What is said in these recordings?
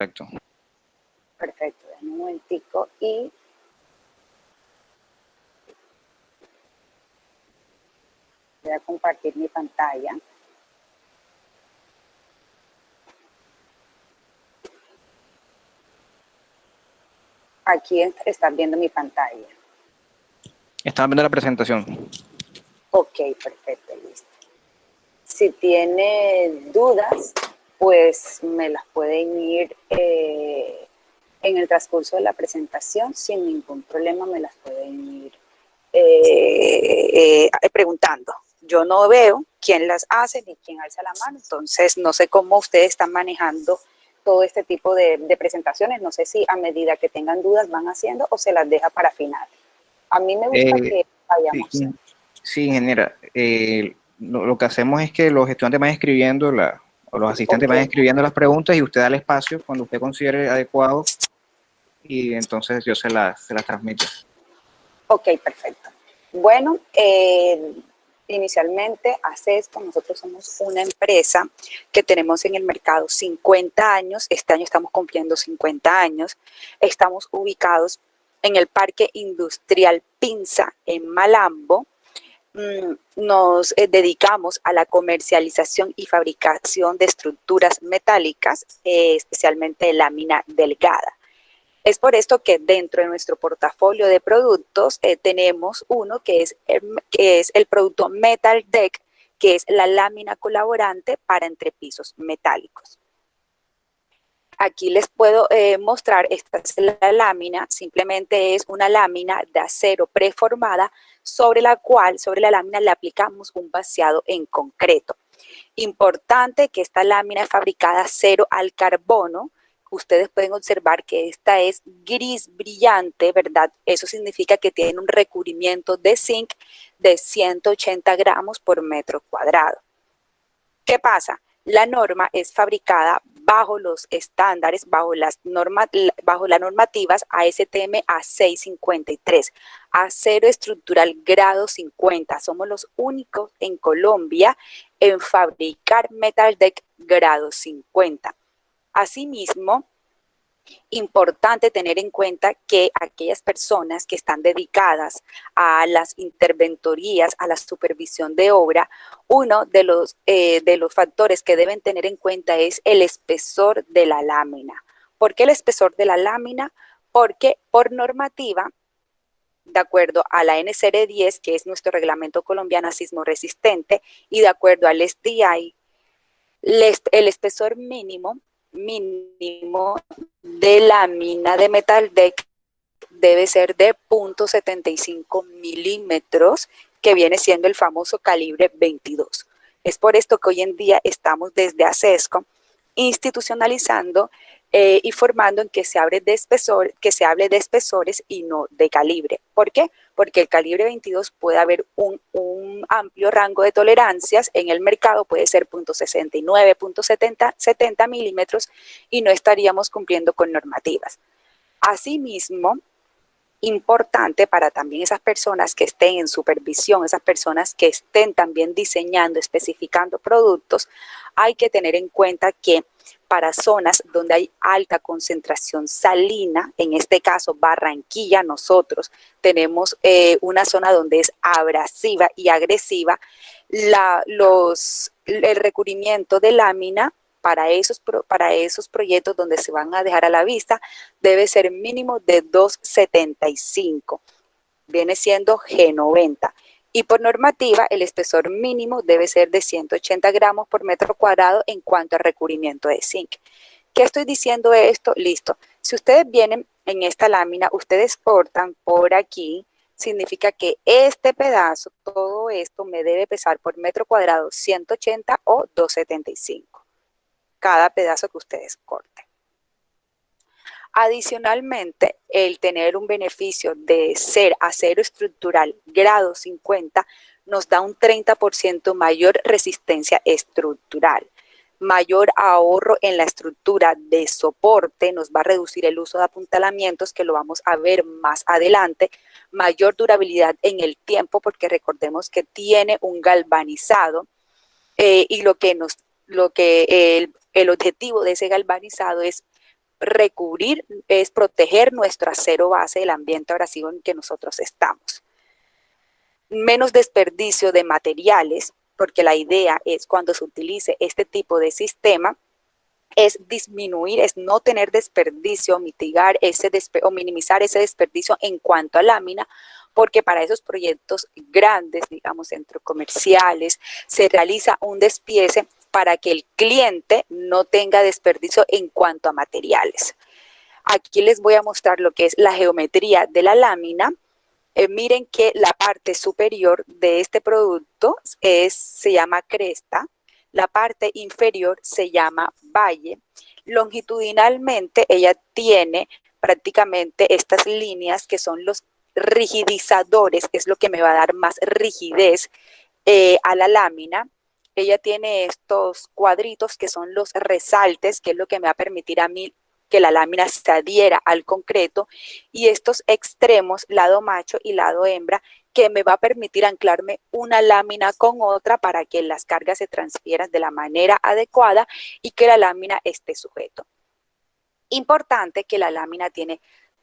Perfecto. Perfecto, un momentico y voy a compartir mi pantalla. Aquí están viendo mi pantalla. Están viendo la presentación. Ok, perfecto, listo. Si tiene dudas, pues me las pueden ir en el transcurso de la presentación, sin ningún problema me las pueden ir preguntando. Yo no veo quién las hace ni quién alza la mano, entonces no sé cómo ustedes están manejando todo este tipo de presentaciones. No sé si a medida que tengan dudas van haciendo o se las deja para final. A mí me gusta que vayamos. Sí, ingeniera. Lo que hacemos es que los estudiantes van escribiendo, o los asistentes van escribiendo las preguntas y usted da el espacio cuando usted considere adecuado y entonces yo se las transmito. Ok, perfecto. Bueno, inicialmente ACESCO, nosotros somos una empresa que tenemos en el mercado 50 años, este año estamos cumpliendo 50 años, estamos ubicados en el Parque Industrial Pinza en Malambo. Nos dedicamos a la comercialización y fabricación de estructuras metálicas, especialmente de lámina delgada. Es por esto que dentro de nuestro portafolio de productos tenemos uno que es el producto Metal Deck, que es la lámina colaborante para entrepisos metálicos. Aquí les puedo mostrar, esta es la lámina, simplemente es una lámina de acero preformada sobre la lámina le aplicamos un vaciado en concreto. Importante que esta lámina es fabricada cero al carbono. Ustedes pueden observar que esta es gris brillante, ¿verdad? Eso significa que tiene un recubrimiento de zinc de 180 gramos por metro cuadrado. ¿Qué pasa? La norma es fabricada bajo los estándares, bajo las normativas ASTM A653, acero estructural grado 50. Somos los únicos en Colombia en fabricar Metal Deck grado 50. Asimismo, importante tener en cuenta que aquellas personas que están dedicadas a las interventorías, a la supervisión de obra, uno de los factores que deben tener en cuenta es el espesor de la lámina. ¿Por qué el espesor de la lámina? Porque por normativa, de acuerdo a la NCR 10, que es nuestro reglamento colombiano sismo resistente, y de acuerdo al SDI, el espesor mínimo de lámina de Metal Deck debe ser de 0.75 milímetros, que viene siendo el famoso calibre 22. Es por esto que hoy en día estamos desde ACESCO institucionalizando y formando en que se hable de espesores y no de calibre. ¿Por qué? Porque el calibre 22 puede haber un amplio rango de tolerancias en el mercado, puede ser 0.69, 0.70 milímetros y no estaríamos cumpliendo con normativas. Asimismo, importante para también esas personas que estén en supervisión, esas personas que estén también diseñando, especificando productos, hay que tener en cuenta que para zonas donde hay alta concentración salina, en este caso Barranquilla, nosotros tenemos una zona donde es abrasiva y agresiva, el recubrimiento de lámina para esos proyectos donde se van a dejar a la vista debe ser mínimo de 2,75, viene siendo G90. Y por normativa, el espesor mínimo debe ser de 180 gramos por metro cuadrado en cuanto al recubrimiento de zinc. ¿Qué estoy diciendo esto? Listo. Si ustedes vienen en esta lámina, ustedes cortan por aquí, significa que este pedazo, todo esto me debe pesar por metro cuadrado 180 o 2,75. Cada pedazo que ustedes corten. Adicionalmente, el tener un beneficio de ser acero estructural grado 50 nos da un 30% mayor resistencia estructural, mayor ahorro en la estructura de soporte, nos va a reducir el uso de apuntalamientos, que lo vamos a ver más adelante, mayor durabilidad en el tiempo, porque recordemos que tiene un galvanizado y el objetivo de ese galvanizado es recubrir, es proteger nuestro acero base del ambiente abrasivo en que nosotros estamos. Menos desperdicio de materiales, porque la idea es cuando se utilice este tipo de sistema, es disminuir, es no tener desperdicio, mitigar o minimizar ese desperdicio en cuanto a lámina, porque para esos proyectos grandes, digamos, centros comerciales, se realiza un despiece para que el cliente no tenga desperdicio en cuanto a materiales. Aquí les voy a mostrar lo que es la geometría de la lámina. Miren que la parte superior de este producto se llama cresta, la parte inferior se llama valle. Longitudinalmente ella tiene prácticamente estas líneas que son los rigidizadores, es lo que me va a dar más rigidez a la lámina. Ella tiene estos cuadritos que son los resaltes, que es lo que me va a permitir a mí que la lámina se adhiera al concreto, y estos extremos, lado macho y lado hembra, que me va a permitir anclarme una lámina con otra para que las cargas se transfieran de la manera adecuada y que la lámina esté sujeto. Importante que la lámina tiene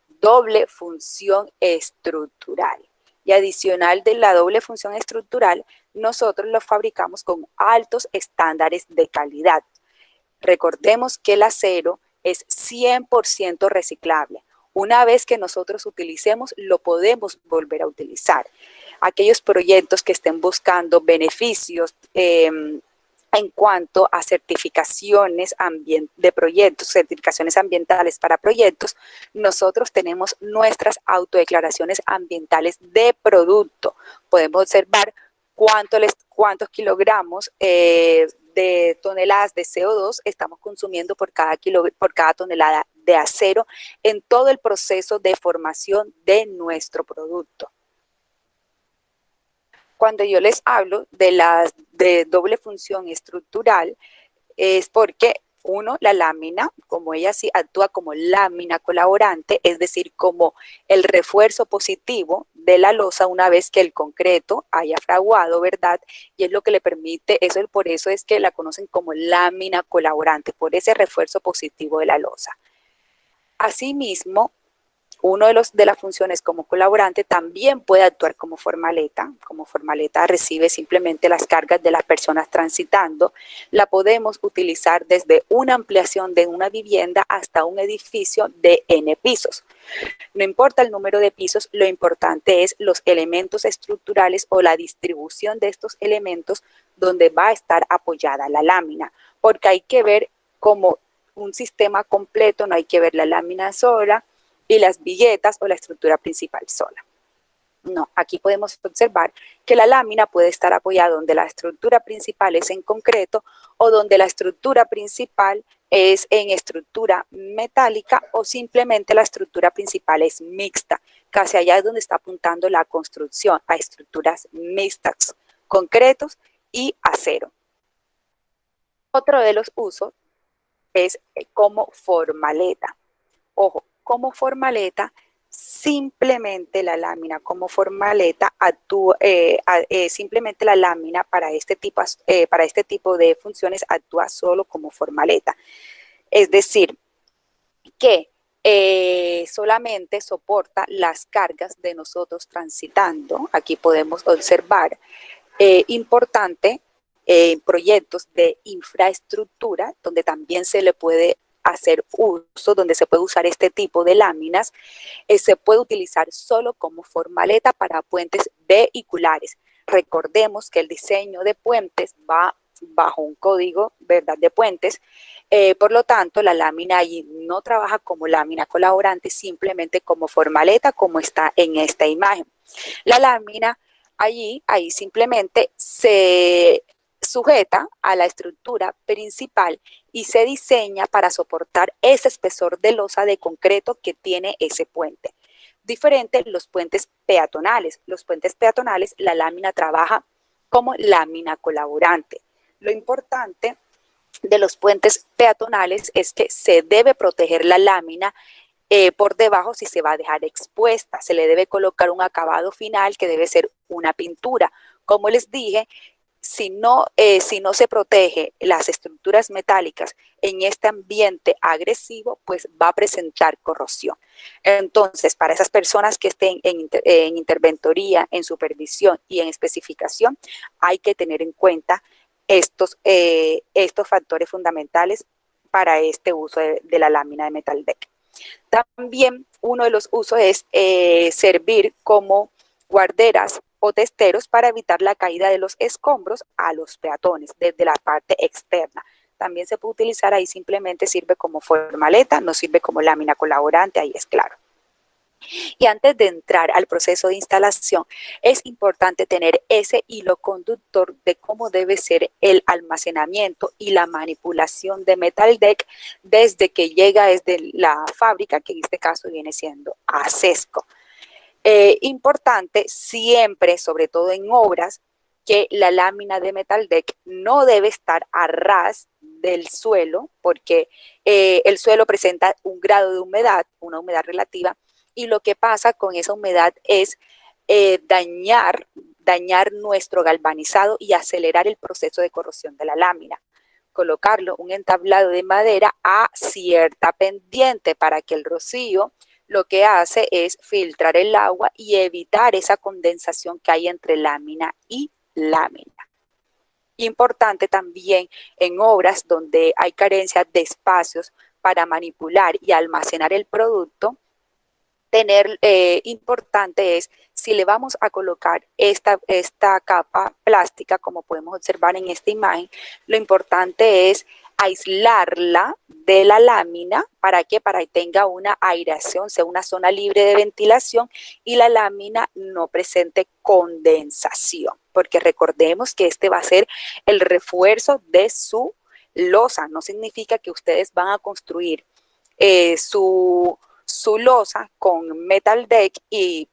doble función estructural. Y adicional de la doble función estructural, nosotros lo fabricamos con altos estándares de calidad. Recordemos que el acero es 100% reciclable. Una vez que nosotros utilicemos, lo podemos volver a utilizar. Aquellos proyectos que estén buscando beneficios en cuanto a certificaciones de proyectos, certificaciones ambientales para proyectos, nosotros tenemos nuestras autodeclaraciones ambientales de producto. Podemos observar cuántos kilogramos de toneladas de CO2 estamos consumiendo por cada tonelada de acero en todo el proceso de formación de nuestro producto. Cuando yo les hablo de doble función estructural, es porque la lámina, como ella sí actúa como lámina colaborante, es decir, como el refuerzo positivo de la losa una vez que el concreto haya fraguado, ¿verdad? Y es lo que le permite, por eso es que la conocen como lámina colaborante, por ese refuerzo positivo de la losa. Asimismo, uno de las funciones como colaborante también puede actuar como formaleta. Como formaleta recibe simplemente las cargas de las personas transitando. La podemos utilizar desde una ampliación de una vivienda hasta un edificio de N pisos. No importa el número de pisos, lo importante es los elementos estructurales o la distribución de estos elementos donde va a estar apoyada la lámina, porque hay que ver como un sistema completo, no hay que ver la lámina sola y las viguetas o la estructura principal sola. No, aquí podemos observar que la lámina puede estar apoyada donde la estructura principal es en concreto o donde la estructura principal es en estructura metálica o simplemente la estructura principal es mixta. Casi allá es donde está apuntando la construcción, a estructuras mixtas, concretos y acero. Otro de los usos es como formaleta. Ojo, como formaleta, simplemente la lámina como formaleta actúa, simplemente la lámina para este tipo de funciones actúa solo como formaleta. Es decir, que solamente soporta las cargas de nosotros transitando. Aquí podemos observar, importante, proyectos de infraestructura, donde también se le puede hacer uso, donde se puede usar este tipo de láminas, se puede utilizar solo como formaleta para puentes vehiculares. Recordemos que el diseño de puentes va bajo un código, ¿verdad?, de puentes. Por lo tanto, la lámina allí no trabaja como lámina colaborante, simplemente como formaleta, como está en esta imagen. La lámina ahí simplemente se sujeta a la estructura principal y se diseña para soportar ese espesor de losa de concreto que tiene ese puente. Diferente los puentes peatonales. Los puentes peatonales, la lámina trabaja como lámina colaborante. Lo importante de los puentes peatonales es que se debe proteger la lámina por debajo si se va a dejar expuesta. Se le debe colocar un acabado final que debe ser una pintura. Como les dije, si no se protege las estructuras metálicas en este ambiente agresivo, pues va a presentar corrosión. Entonces, para esas personas que estén en interventoría, en supervisión y en especificación, hay que tener en cuenta estos factores fundamentales para este uso de la lámina de metal deck. También uno de los usos es servir como guarderas o testeros para evitar la caída de los escombros a los peatones desde la parte externa. También se puede utilizar ahí, simplemente sirve como formaleta, no sirve como lámina colaborante, ahí es claro. Y antes de entrar al proceso de instalación, es importante tener ese hilo conductor de cómo debe ser el almacenamiento y la manipulación de Metal Deck desde que llega desde la fábrica, que en este caso viene siendo ASESCO. Importante siempre, sobre todo en obras, que la lámina de Metal Deck no debe estar a ras del suelo, porque el suelo presenta un grado de humedad, una humedad relativa, y lo que pasa con esa humedad es dañar nuestro galvanizado y acelerar el proceso de corrosión de la lámina. Colocarlo un entablado de madera a cierta pendiente para que el rocío lo que hace es filtrar el agua y evitar esa condensación que hay entre lámina y lámina. Importante también en obras donde hay carencia de espacios para manipular y almacenar el producto, importante es, si le vamos a colocar esta capa plástica, como podemos observar en esta imagen, lo importante es aislarla de la lámina. ¿Para qué? Para que tenga una aireación, sea una zona libre de ventilación y la lámina no presente condensación, porque recordemos que este va a ser el refuerzo de su losa. No significa que ustedes van a construir su losa con Metal Deck y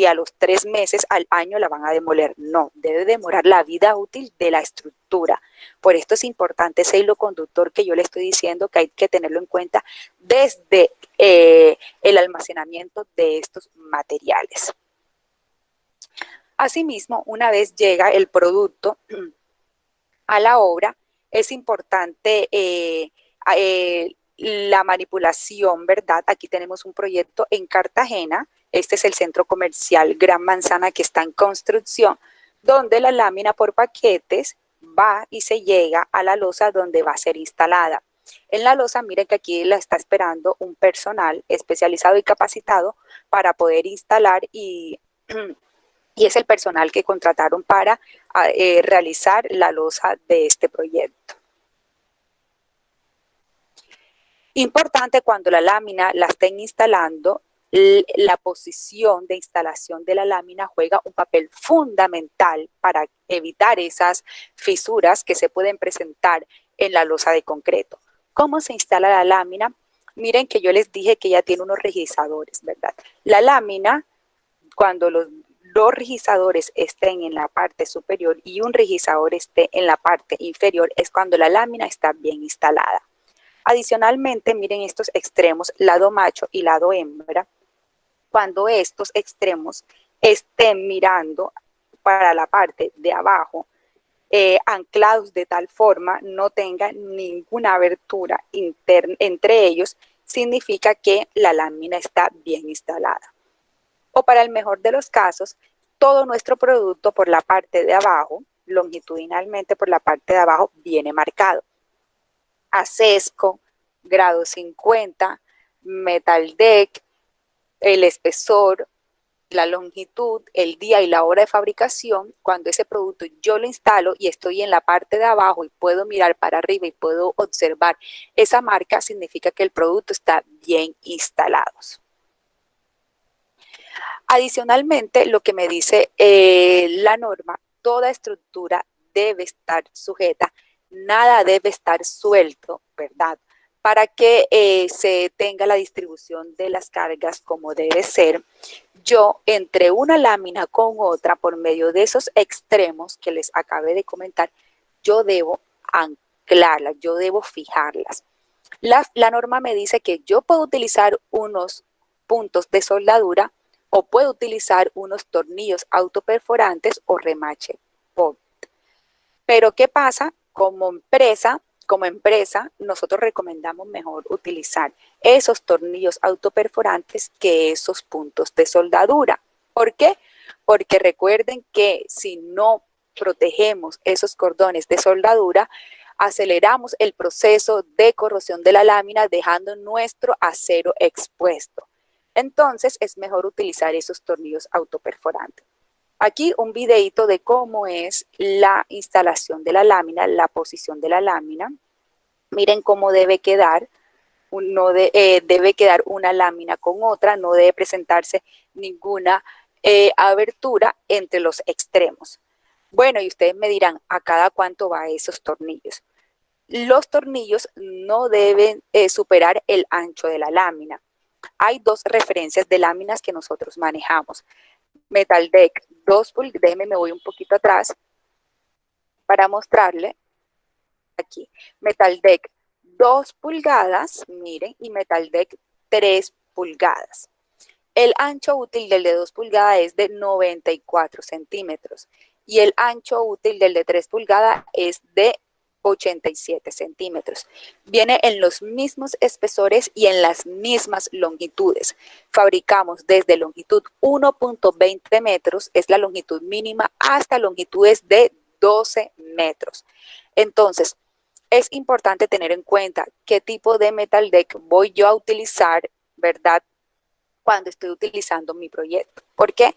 a los 3 meses al año la van a demoler. No, debe demorar la vida útil de la estructura. Por esto es importante ese hilo conductor que yo le estoy diciendo que hay que tenerlo en cuenta desde el almacenamiento de estos materiales. Asimismo, una vez llega el producto a la obra, es importante la manipulación, ¿verdad? Aquí tenemos un proyecto en Cartagena. Este es el centro comercial Gran Manzana que está en construcción, donde la lámina por paquetes va y se llega a la losa donde va a ser instalada. En la losa, miren que aquí la está esperando un personal especializado y capacitado para poder instalar y es el personal que contrataron para realizar la losa de este proyecto. Importante cuando la lámina la estén instalando, la posición de instalación de la lámina juega un papel fundamental para evitar esas fisuras que se pueden presentar en la losa de concreto. ¿Cómo se instala la lámina? Miren que yo les dije que ya tiene unos registradores, ¿verdad? La lámina, cuando los dos registradores estén en la parte superior y un registrador esté en la parte inferior, es cuando la lámina está bien instalada. Adicionalmente, miren estos extremos, lado macho y lado hembra. Cuando estos extremos estén mirando para la parte de abajo, anclados de tal forma no tengan ninguna abertura interna entre ellos, significa que la lámina está bien instalada. O para el mejor de los casos, todo nuestro producto por la parte de abajo, longitudinalmente por la parte de abajo, viene marcado. ASESCO, grado 50, Metal Deck, el espesor, la longitud, el día y la hora de fabricación. Cuando ese producto yo lo instalo y estoy en la parte de abajo y puedo mirar para arriba y puedo observar esa marca, significa que el producto está bien instalado. Adicionalmente, lo que me dice la norma, toda estructura debe estar sujeta, nada debe estar suelto, ¿verdad? Para que se tenga la distribución de las cargas como debe ser. Yo, entre una lámina con otra, por medio de esos extremos que les acabé de comentar, yo debo anclarlas, yo debo fijarlas. La norma me dice que yo puedo utilizar unos puntos de soldadura o puedo utilizar unos tornillos autoperforantes o remache POT. Pero ¿qué pasa? Como empresa, nosotros recomendamos mejor utilizar esos tornillos autoperforantes que esos puntos de soldadura. ¿Por qué? Porque recuerden que si no protegemos esos cordones de soldadura, aceleramos el proceso de corrosión de la lámina dejando nuestro acero expuesto. Entonces es mejor utilizar esos tornillos autoperforantes. Aquí un videito de cómo es la instalación de la lámina, la posición de la lámina. Miren cómo debe quedar. Debe quedar una lámina con otra, no debe presentarse ninguna abertura entre los extremos. Bueno, y ustedes me dirán, ¿a cada cuánto va esos tornillos? Los tornillos no deben superar el ancho de la lámina. Hay dos referencias de láminas que nosotros manejamos. Metal Deck 2 pulgadas, déjenme, me voy un poquito atrás para mostrarle aquí. Metal Deck 2 pulgadas, miren, y Metal Deck 3 pulgadas. El ancho útil del de 2 pulgadas es de 94 centímetros y el ancho útil del de 3 pulgadas es de 87 centímetros. Viene en los mismos espesores y en las mismas longitudes. Fabricamos desde longitud 1.20 metros, es la longitud mínima, hasta longitudes de 12 metros. Entonces, es importante tener en cuenta qué tipo de Metal Deck voy yo a utilizar, ¿verdad?, cuando estoy utilizando mi proyecto. ¿Por qué?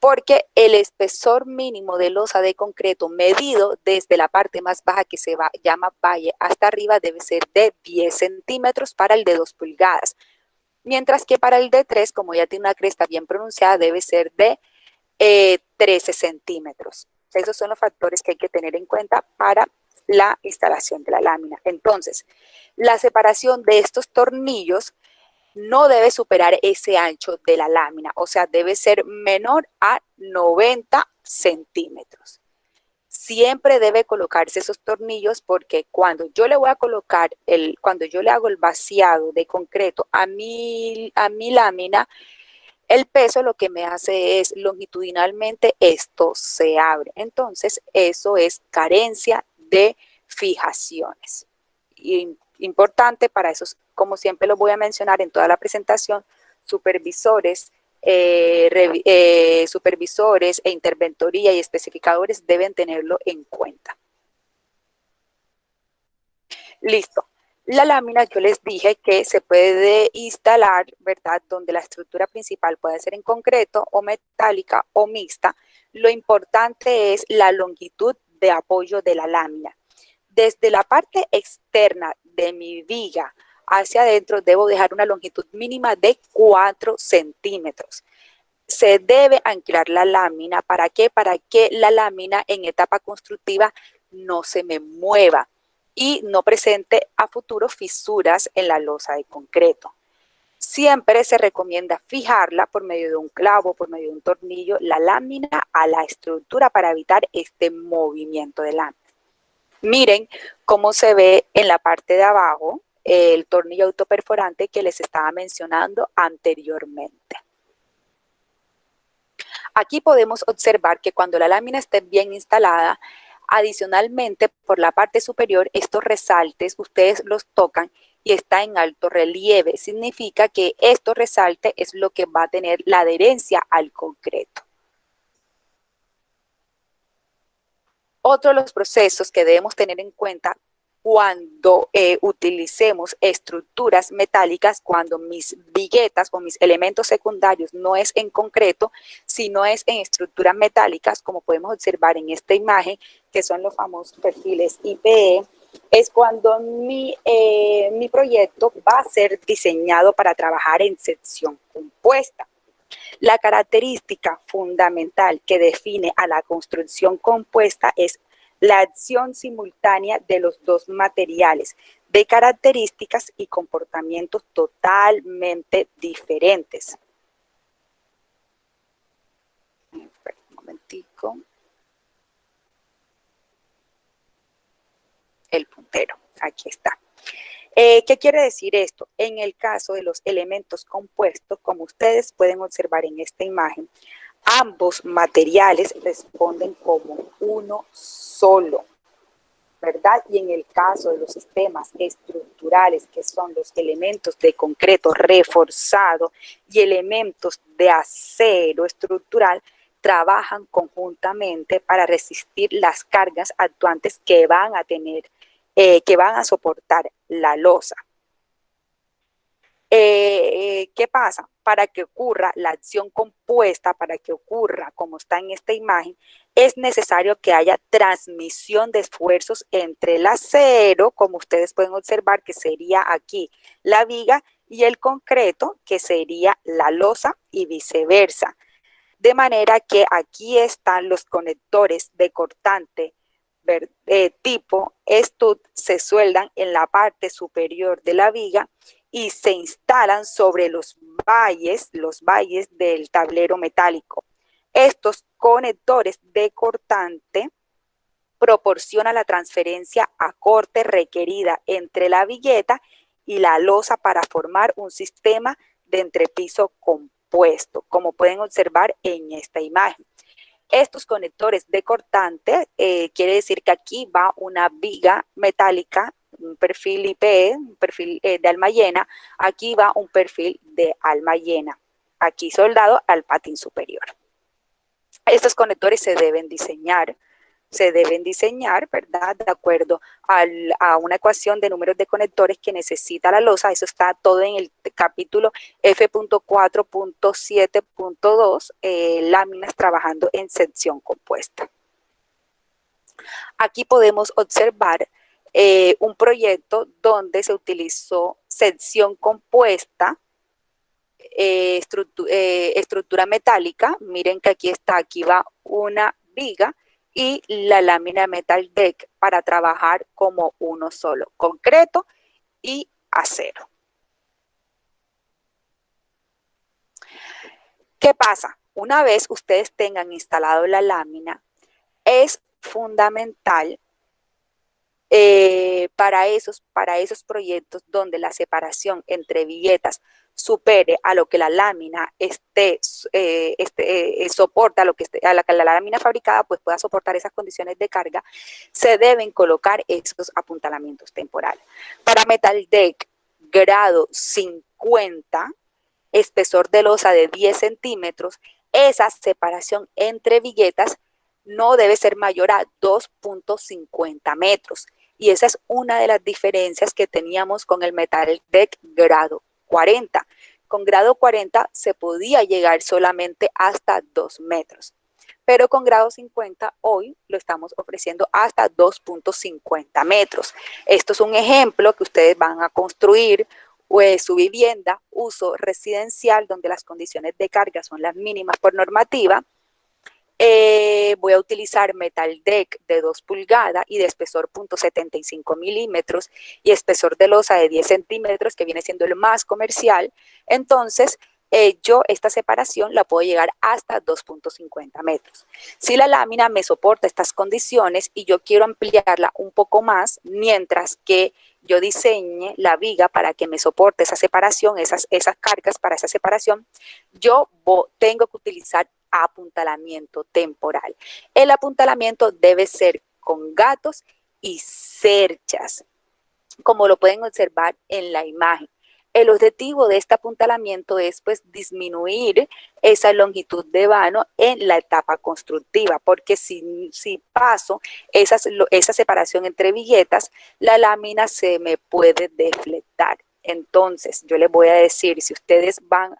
Porque el espesor mínimo de losa de concreto medido desde la parte más baja que se llama valle hasta arriba debe ser de 10 centímetros para el de 2 pulgadas. Mientras que para el de 3, como ya tiene una cresta bien pronunciada, debe ser de 13 centímetros. Esos son los factores que hay que tener en cuenta para la instalación de la lámina. Entonces, la separación de estos tornillos no debe superar ese ancho de la lámina, o sea, debe ser menor a 90 centímetros. Siempre debe colocarse esos tornillos porque cuando yo le voy a colocar, cuando yo le hago el vaciado de concreto a mi lámina, el peso lo que me hace es longitudinalmente esto se abre. Entonces, eso es carencia de fijaciones. Y importante para esos, como siempre lo voy a mencionar en toda la presentación, supervisores e interventoría y especificadores deben tenerlo en cuenta. Listo. La lámina yo les dije que se puede instalar, ¿verdad?, donde la estructura principal puede ser en concreto o metálica o mixta. Lo importante es la longitud de apoyo de la lámina. Desde la parte externa de mi viga hacia adentro debo dejar una longitud mínima de 4 centímetros. Se debe anclar la lámina. ¿Para qué? Para que la lámina en etapa constructiva no se me mueva y no presente a futuro fisuras en la losa de concreto. Siempre se recomienda fijarla por medio de un clavo, por medio de un tornillo, la lámina a la estructura para evitar este movimiento de lámina. Miren cómo se ve en la parte de abajo el tornillo autoperforante que les estaba mencionando anteriormente. Aquí podemos observar que cuando la lámina esté bien instalada, adicionalmente por la parte superior, estos resaltes ustedes los tocan y está en alto relieve. Significa que estos resaltes es lo que va a tener la adherencia al concreto. Otro de los procesos que debemos tener en cuenta cuando utilicemos estructuras metálicas, cuando mis viguetas o mis elementos secundarios no es en concreto, sino es en estructuras metálicas, como podemos observar en esta imagen, que son los famosos perfiles IPE, es cuando mi proyecto va a ser diseñado para trabajar en sección compuesta. La característica fundamental que define a la construcción compuesta es la acción simultánea de los dos materiales, de características y comportamientos totalmente diferentes. Un momentico. El puntero, aquí está. ¿Qué quiere decir esto? En el caso de los elementos compuestos, como ustedes pueden observar en esta imagen, ambos materiales responden como uno solo. ¿verdad? Y en el caso de los sistemas estructurales, que son los elementos de concreto reforzado y elementos de acero estructural, trabajan conjuntamente para resistir las cargas actuantes que van a tener, que van a soportar la losa. ¿Qué pasa? Para que ocurra la acción compuesta, para que ocurra como está en esta imagen, es necesario que haya transmisión de esfuerzos entre el acero, como ustedes pueden observar, que sería aquí la viga, y el concreto, que sería la losa, y viceversa. De manera que aquí están los conectores de cortante tipo stud, se sueldan en la parte superior de la viga y se instalan sobre los valles del tablero metálico. Estos conectores de cortante proporcionan la transferencia a corte requerida entre la vigueta y la losa para formar un sistema de entrepiso compuesto, como pueden observar en esta imagen. Estos conectores de cortante quiere decir que aquí va una viga metálica, un perfil IPE, un perfil de alma llena, aquí va un perfil de alma llena, aquí soldado al patín superior. Estos conectores se deben diseñar, ¿verdad? De acuerdo a una ecuación de números de conectores que necesita la losa. Eso está todo en el capítulo F.4.7.2, láminas trabajando en sección compuesta. Aquí podemos observar un proyecto donde se utilizó sección compuesta, estructura metálica. Miren que aquí va una viga y la lámina metal deck para trabajar como uno solo, concreto y acero. ¿Qué pasa? Una vez ustedes tengan instalado la lámina, es fundamental para esos proyectos donde la separación entre viguetas supere a lo que la lámina soporta, a la que la lámina fabricada pues pueda soportar esas condiciones de carga, se deben colocar esos apuntalamientos temporales. Para metal deck grado 50, espesor de losa de 10 centímetros, esa separación entre viguetas no debe ser mayor a 2.50 metros. Y esa es una de las diferencias que teníamos con el metal deck grado 40. Con grado 40 se podía llegar solamente hasta 2 metros. Pero con grado 50 hoy lo estamos ofreciendo hasta 2.50 metros. Esto es un ejemplo que ustedes van a construir su vivienda, uso residencial, donde las condiciones de carga son las mínimas por normativa. Voy a utilizar metal deck de 2 pulgadas y de espesor .75 milímetros y espesor de losa de 10 centímetros, que viene siendo el más comercial. Entonces, yo esta separación la puedo llegar hasta 2.50 metros. Si la lámina me soporta estas condiciones y yo quiero ampliarla un poco más, mientras que yo diseñe la viga para que me soporte esa separación, esas cargas para esa separación, yo tengo que utilizar apuntalamiento temporal. El apuntalamiento debe ser con gatos y cerchas, como lo pueden observar en la imagen. El objetivo de este apuntalamiento es pues disminuir esa longitud de vano en la etapa constructiva, porque si paso esa separación entre viguetas, la lámina se me puede deflectar. Entonces, yo les voy a decir, si ustedes van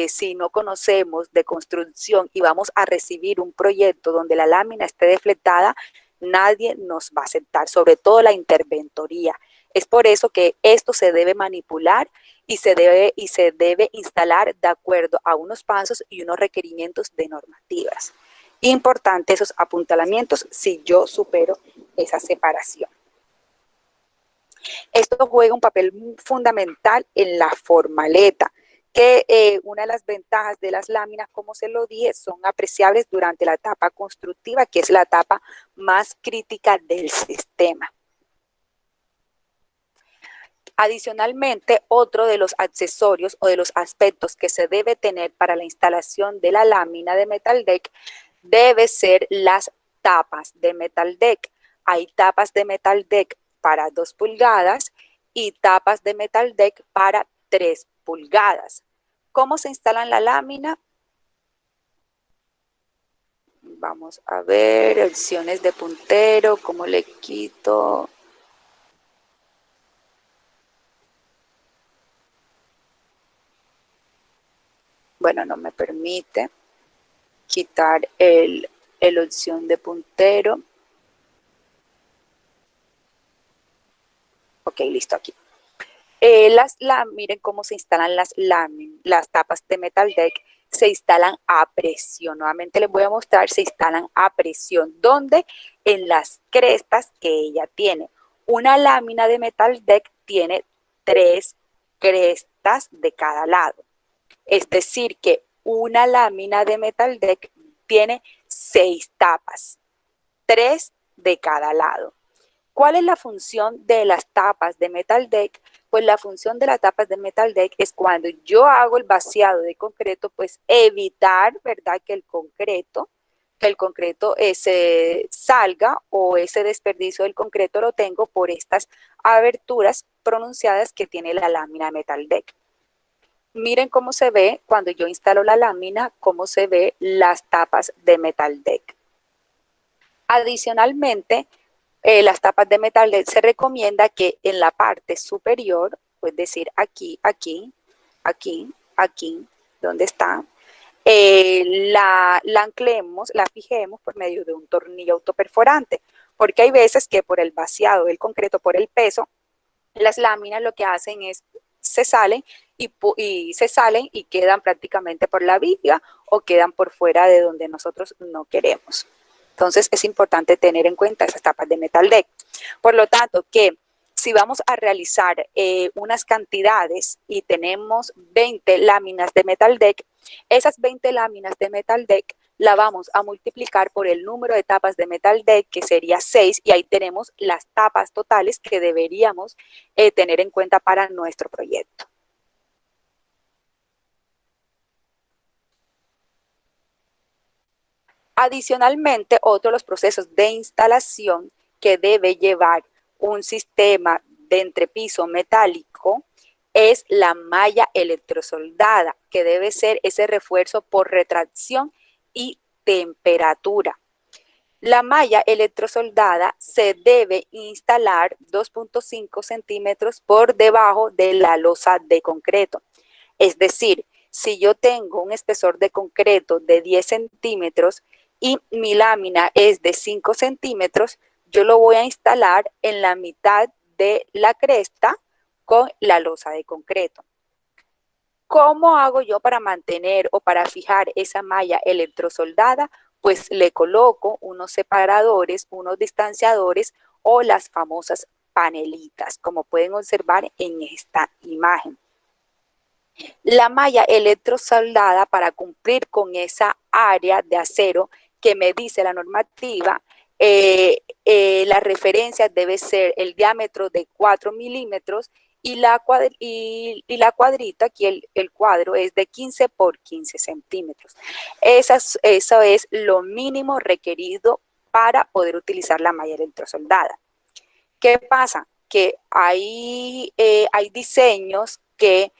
si no conocemos de construcción y vamos a recibir un proyecto donde la lámina esté deflectada, nadie nos va a aceptar, sobre todo la interventoría. Es por eso que esto se debe manipular y se debe instalar de acuerdo a unos pasos y unos requerimientos de normativas. Importante esos apuntalamientos si yo supero esa separación. Esto juega un papel fundamental en la formaleta, que una de las ventajas de las láminas, como se lo dije, son apreciables durante la etapa constructiva, que es la etapa más crítica del sistema. Adicionalmente, otro de los accesorios o de los aspectos que se debe tener para la instalación de la lámina de metal deck debe ser las tapas de metal deck. hay tapas de metal deck para 2 pulgadas y tapas de metal deck para 3 pulgadas. ¿Cómo se instala la lámina? Vamos a ver, opciones de puntero, ¿cómo le quito? Bueno, no me permite quitar el opción de puntero. Ok, listo, aquí. Miren cómo se instalan las tapas de metal deck. Se instalan a presión. Nuevamente les voy a mostrar, se instalan a presión. ¿Dónde? En las crestas que ella tiene. Una lámina de metal deck tiene 3 crestas de cada lado. Es decir, que una lámina de metal deck tiene 6 tapas, 3 de cada lado. ¿Cuál es la función de las tapas de metal deck? Pues la función de las tapas de metal deck es cuando yo hago el vaciado de concreto, pues evitar, ¿verdad?, que el concreto se salga, o ese desperdicio del concreto lo tengo por estas aberturas pronunciadas que tiene la lámina de metal deck. Miren cómo se ve cuando yo instalo la lámina, cómo se ve las tapas de metal deck. Adicionalmente, las tapas de metal deck se recomienda que en la parte superior, es decir, aquí, donde está, la anclemos, la fijemos por medio de un tornillo autoperforante, porque hay veces que por el vaciado del concreto, por el peso, las láminas lo que hacen es se salen y quedan prácticamente por la viga o quedan por fuera de donde nosotros no queremos. Entonces es importante tener en cuenta esas tapas de metal deck. Por lo tanto, que si vamos a realizar unas cantidades y tenemos 20 láminas de metal deck, esas 20 láminas de metal deck la vamos a multiplicar por el número de tapas de metal deck, que sería 6, y ahí tenemos las tapas totales que deberíamos tener en cuenta para nuestro proyecto. Adicionalmente, otro de los procesos de instalación que debe llevar un sistema de entrepiso metálico es la malla electrosoldada, que debe ser ese refuerzo por retracción y temperatura. La malla electrosoldada se debe instalar 2.5 centímetros por debajo de la losa de concreto. Es decir, si yo tengo un espesor de concreto de 10 centímetros y mi lámina es de 5 centímetros, yo lo voy a instalar en la mitad de la cresta con la losa de concreto. ¿Cómo hago yo para mantener o para fijar esa malla electrosoldada? Pues le coloco unos separadores, unos distanciadores o las famosas panelitas, como pueden observar en esta imagen. La malla electrosoldada, para cumplir con esa área de acero que me dice la normativa, la referencia debe ser el diámetro de 4 milímetros y la cuadrita, aquí el cuadro es de 15 por 15 centímetros. Eso es lo mínimo requerido para poder utilizar la malla electrosoldada. ¿Qué pasa? Que hay diseños que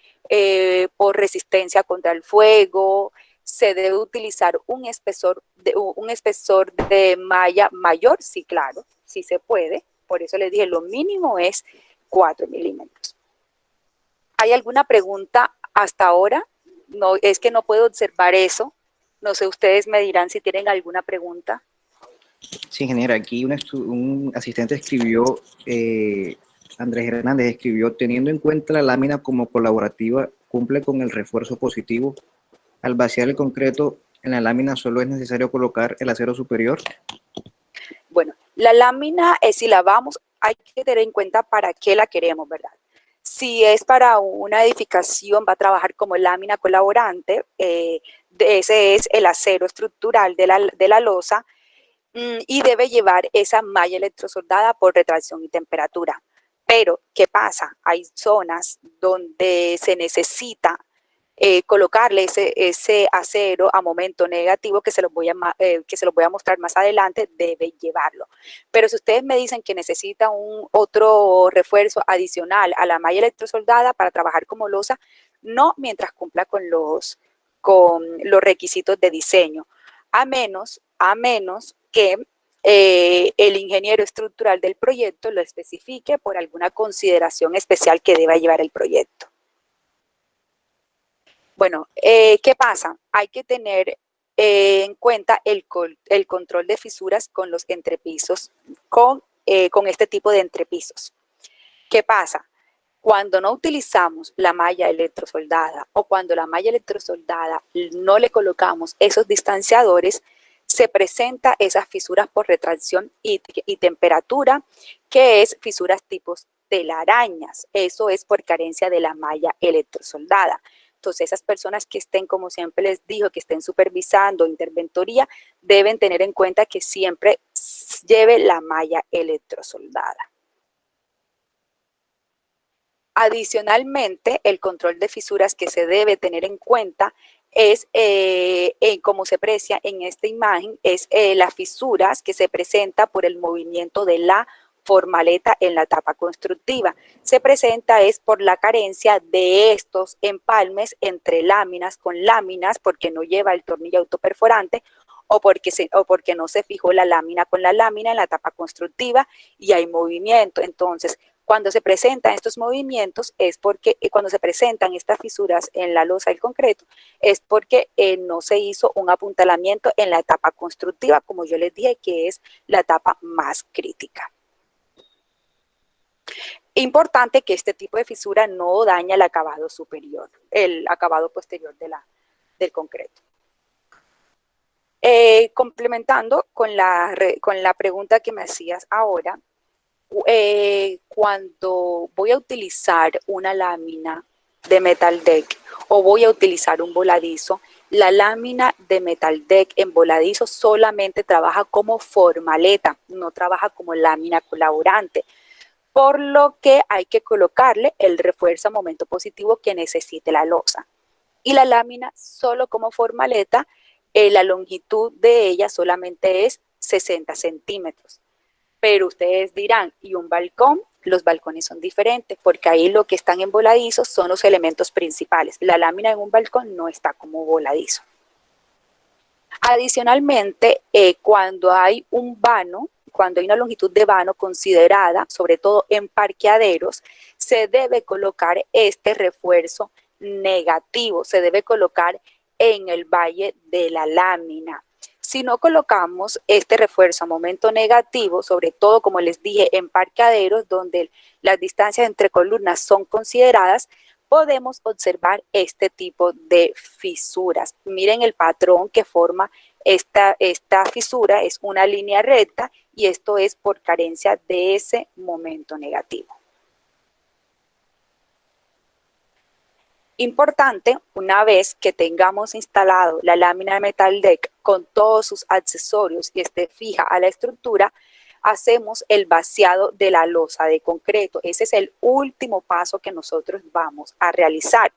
por resistencia contra el fuego se debe utilizar un espesor de malla mayor, sí, claro, sí se puede. Por eso les dije, lo mínimo es 4 milímetros. ¿Hay alguna pregunta hasta ahora? No, es que no puedo observar eso. No sé, ustedes me dirán si tienen alguna pregunta. Sí, ingeniera, aquí un asistente escribió, Andrés Hernández escribió, teniendo en cuenta la lámina como colaborativa, cumple con el refuerzo positivo. Al vaciar el concreto en la lámina solo es necesario colocar el acero superior. Bueno, la lámina, si la vamos, hay que tener en cuenta para qué la queremos, ¿verdad? Si es para una edificación, va a trabajar como lámina colaborante, ese es el acero estructural de la losa, y debe llevar esa malla electrosoldada por retracción y temperatura. Pero, ¿qué pasa? Hay zonas donde se necesita colocarle ese acero a momento negativo que se los voy a mostrar más adelante, debe llevarlo. Pero si ustedes me dicen que necesita otro refuerzo adicional a la malla electrosoldada para trabajar como losa, no mientras cumpla con los requisitos de diseño, a menos que el ingeniero estructural del proyecto lo especifique por alguna consideración especial que deba llevar el proyecto. Bueno, ¿qué pasa? Hay que tener en cuenta el control de fisuras con los entrepisos, con este tipo de entrepisos. ¿Qué pasa? Cuando no utilizamos la malla electrosoldada o cuando la malla electrosoldada no le colocamos esos distanciadores, se presenta esas fisuras por retracción y temperatura, que es fisuras tipos telarañas. Eso es por carencia de la malla electrosoldada. Entonces, esas personas que estén, como siempre les digo, que estén supervisando interventoría, deben tener en cuenta que siempre lleve la malla electrosoldada. Adicionalmente, el control de fisuras que se debe tener en cuenta es, como se aprecia en esta imagen, es las fisuras que se presenta por el movimiento de la formaleta en la tapa constructiva. Se presenta es por la carencia de estos empalmes entre láminas con láminas, porque no lleva el tornillo autoperforante o porque no se fijó la lámina con la lámina en la tapa constructiva y hay movimiento. Entonces, cuando se presentan estos movimientos es porque, cuando se presentan estas fisuras en la losa del concreto, es porque no se hizo un apuntalamiento en la etapa constructiva, como yo les dije, que es la etapa más crítica. Importante que este tipo de fisura no daña el acabado superior, el acabado posterior del concreto. Complementando con la pregunta que me hacías ahora, cuando voy a utilizar una lámina de metal deck o voy a utilizar un voladizo, la lámina de metal deck en voladizo solamente trabaja como formaleta, no trabaja como lámina colaborante, por lo que hay que colocarle el refuerzo a momento positivo que necesite la losa. Y la lámina solo como formaleta, la longitud de ella solamente es 60 centímetros. Pero ustedes dirán, ¿y un balcón? Los balcones son diferentes, porque ahí lo que están en voladizo son los elementos principales. La lámina en un balcón no está como voladizo. Adicionalmente, cuando hay un vano, cuando hay una longitud de vano considerada, sobre todo en parqueaderos, se debe colocar este refuerzo negativo, se debe colocar en el valle de la lámina. Si no colocamos este refuerzo a momento negativo, sobre todo, como les dije, en parqueaderos donde las distancias entre columnas son consideradas, podemos observar este tipo de fisuras. Miren el patrón que forma esta fisura, es una línea recta y esto es por carencia de ese momento negativo. Importante, una vez que tengamos instalado la lámina de metal deck con todos sus accesorios y esté fija a la estructura, hacemos el vaciado de la losa de concreto. Ese es el último paso que nosotros vamos a realizar.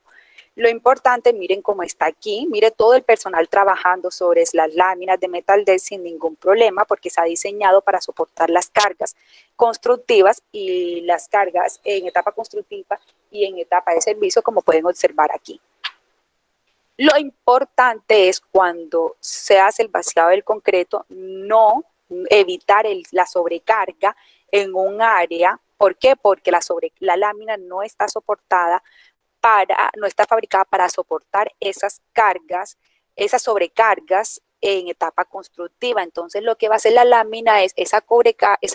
Lo importante, miren cómo está aquí, mire todo el personal trabajando sobre las láminas de metal deck sin ningún problema, porque se ha diseñado para soportar las cargas constructivas y las cargas en etapa constructiva y en etapa de servicio, como pueden observar aquí. Lo importante es, cuando se hace el vaciado del concreto, no evitar la sobrecarga en un área. ¿Por qué? Porque la lámina no está soportada no está fabricada para soportar esas cargas, esas sobrecargas en etapa constructiva. Entonces, lo que va a hacer la lámina es esa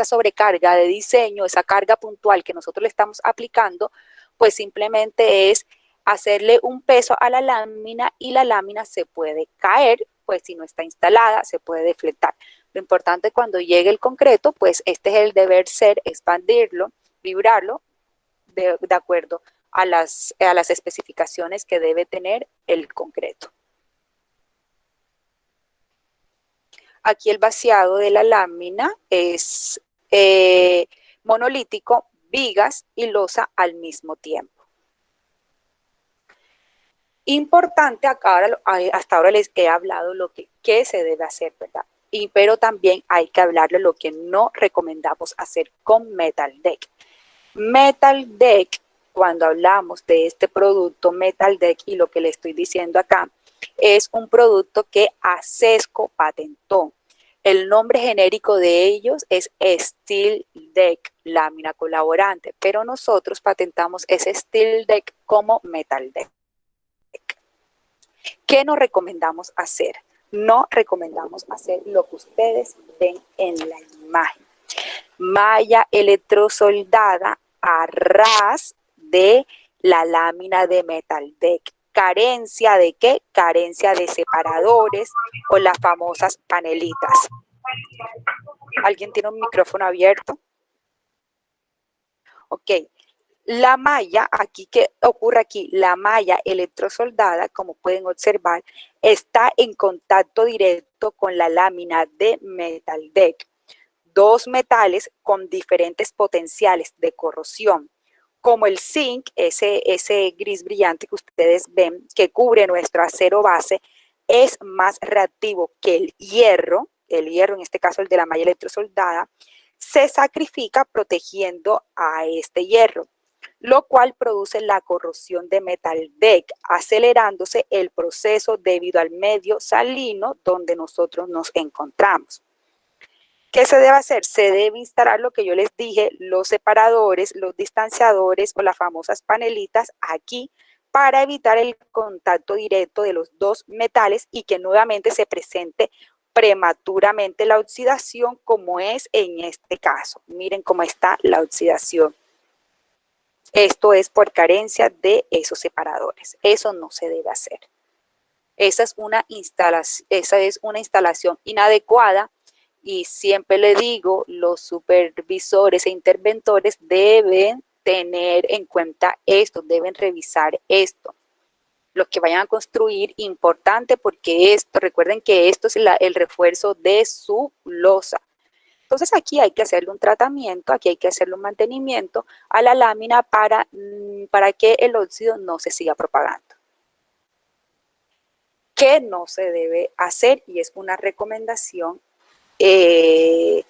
sobrecarga de diseño, esa carga puntual que nosotros le estamos aplicando, pues simplemente es hacerle un peso a la lámina y la lámina se puede caer, pues si no está instalada, se puede deflectar. Lo importante, cuando llegue el concreto, pues este es el deber ser, expandirlo, vibrarlo de acuerdo a las especificaciones que debe tener el concreto. Aquí el vaciado de la lámina es monolítico, vigas y losa al mismo tiempo. Importante, hasta ahora les he hablado lo que qué se debe hacer, ¿verdad? Pero también hay que hablarle lo que no recomendamos hacer con Metal Deck. Metal Deck, cuando hablamos de este producto Metal Deck y lo que le estoy diciendo acá, es un producto que Acesco patentó. El nombre genérico de ellos es Steel Deck, lámina colaborante, pero nosotros patentamos ese Steel Deck como Metal Deck. ¿Qué nos recomendamos hacer? No recomendamos hacer lo que ustedes ven en la imagen. Malla electrosoldada a ras de la lámina de Metal Deck. ¿Carencia de qué? Carencia de separadores o las famosas panelitas. ¿Alguien tiene un micrófono abierto? Ok. La malla, aquí, ¿qué ocurre aquí? La malla electrosoldada, como pueden observar, está en contacto directo con la lámina de Metal Deck. Dos metales con diferentes potenciales de corrosión, como el zinc, ese gris brillante que ustedes ven, que cubre nuestro acero base, es más reactivo que el hierro en este caso el de la malla electrosoldada, se sacrifica protegiendo a este hierro, lo cual produce la corrosión de Metal Deck, acelerándose el proceso debido al medio salino donde nosotros nos encontramos. ¿Qué se debe hacer? Se debe instalar lo que yo les dije, los separadores, los distanciadores o las famosas panelitas aquí para evitar el contacto directo de los dos metales y que nuevamente se presente prematuramente la oxidación como es en este caso. Miren cómo está la oxidación. Esto es por carencia de esos separadores. Eso no se debe hacer. Esa es una instalación inadecuada y siempre le digo, los supervisores e interventores deben tener en cuenta esto, deben revisar esto. Los que vayan a construir, importante porque esto, recuerden que esto es el refuerzo de su losa. Entonces aquí hay que hacerle un tratamiento, aquí hay que hacerle un mantenimiento a la lámina para que el óxido no se siga propagando. ¿Qué no se debe hacer? Y es una recomendación que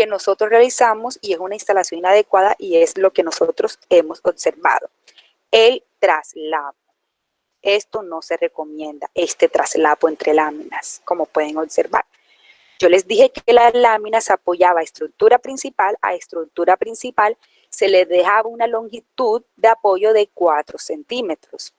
nosotros realizamos y es una instalación inadecuada y es lo que nosotros hemos observado. El traslapo. Esto no se recomienda, este traslapo entre láminas, como pueden observar. Yo les dije que la lámina se apoyaba a estructura principal se le dejaba una longitud de apoyo de 4 centímetros.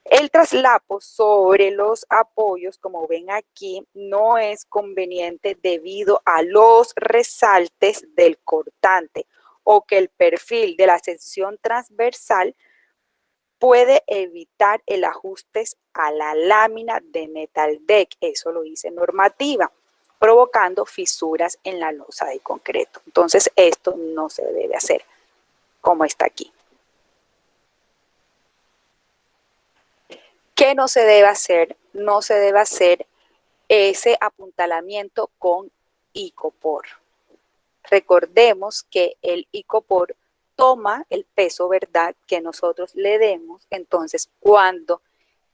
El traslapo sobre los apoyos, como ven aquí, no es conveniente debido a los resaltes del cortante o que el perfil de la sección transversal puede evitar el ajuste a la lámina de Metal Deck. Eso lo dice normativa, provocando fisuras en la losa de concreto. Entonces, esto no se debe hacer, como está aquí. ¿Qué no se debe hacer? No se debe hacer ese apuntalamiento con icopor. Recordemos que el icopor toma el peso, ¿verdad?, que nosotros le demos. Entonces, cuando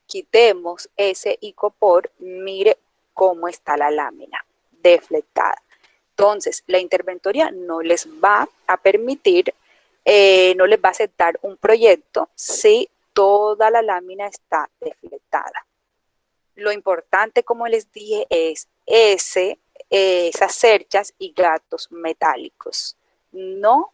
quitemos ese icopor, mire cómo está la lámina deflectada. Entonces, la interventoría no les va a permitir, no les va a aceptar un proyecto si toda la lámina está deflectada. Lo importante, como les dije, es esas cerchas y gatos metálicos, no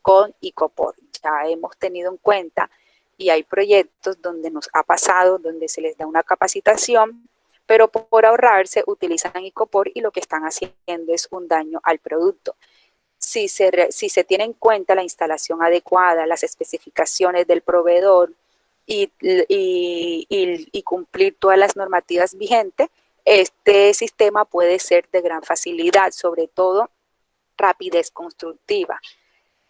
con icopor. Ya hemos tenido en cuenta y hay proyectos donde nos ha pasado, donde se les da una capacitación, pero por ahorrarse utilizan icopor y lo que están haciendo es un daño al producto. Si se tiene en cuenta la instalación adecuada, las especificaciones del proveedor y cumplir todas las normativas vigentes, este sistema puede ser de gran facilidad, sobre todo rapidez constructiva.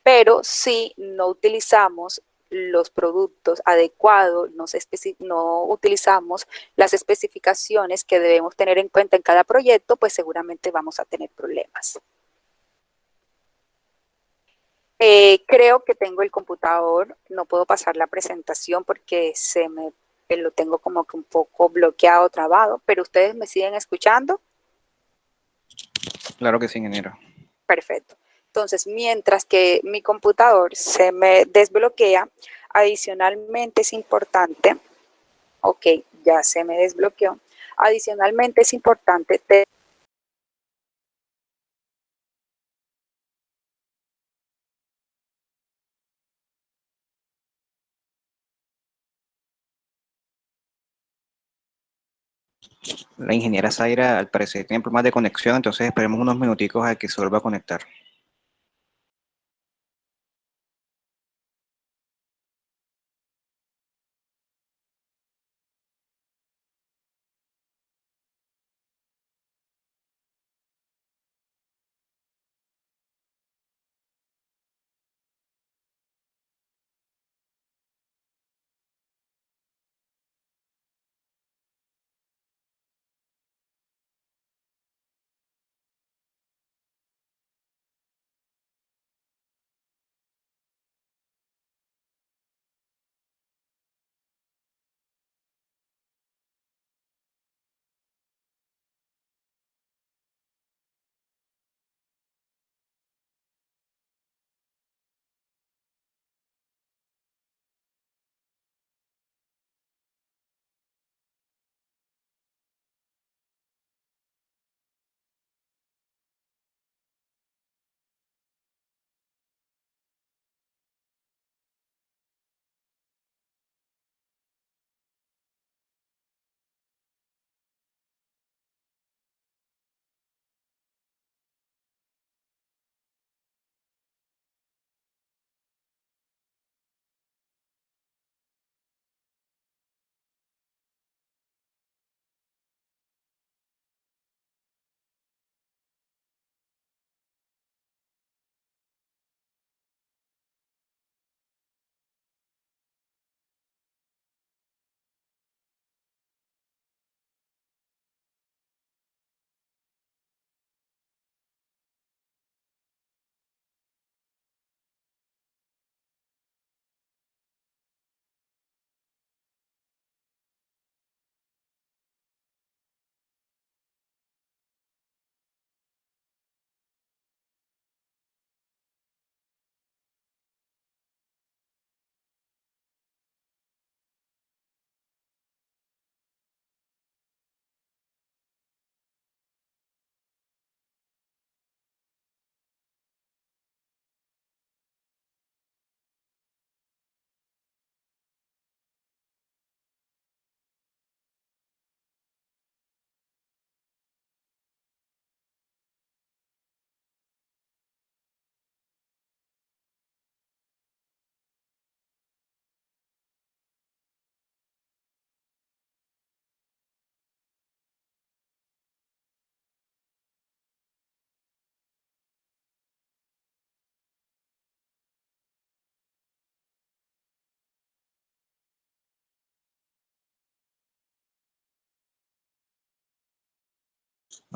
Pero si no utilizamos los productos adecuados, no utilizamos las especificaciones que debemos tener en cuenta en cada proyecto, pues seguramente vamos a tener problemas. Creo que tengo el computador, no puedo pasar la presentación porque se me lo tengo como que un poco bloqueado, trabado, pero ustedes me siguen escuchando. Claro que sí, ingeniero. Perfecto. Entonces, mientras que mi computador se me desbloquea, adicionalmente es importante, ok, ya se me desbloqueó, adicionalmente es importante La ingeniera Zaira al parecer tiene problemas de conexión, entonces esperemos unos minuticos a que se vuelva a conectar.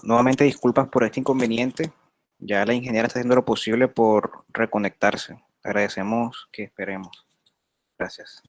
Nuevamente disculpas por este inconveniente. Ya la ingeniera está haciendo lo posible por reconectarse. Agradecemos que esperemos. Gracias.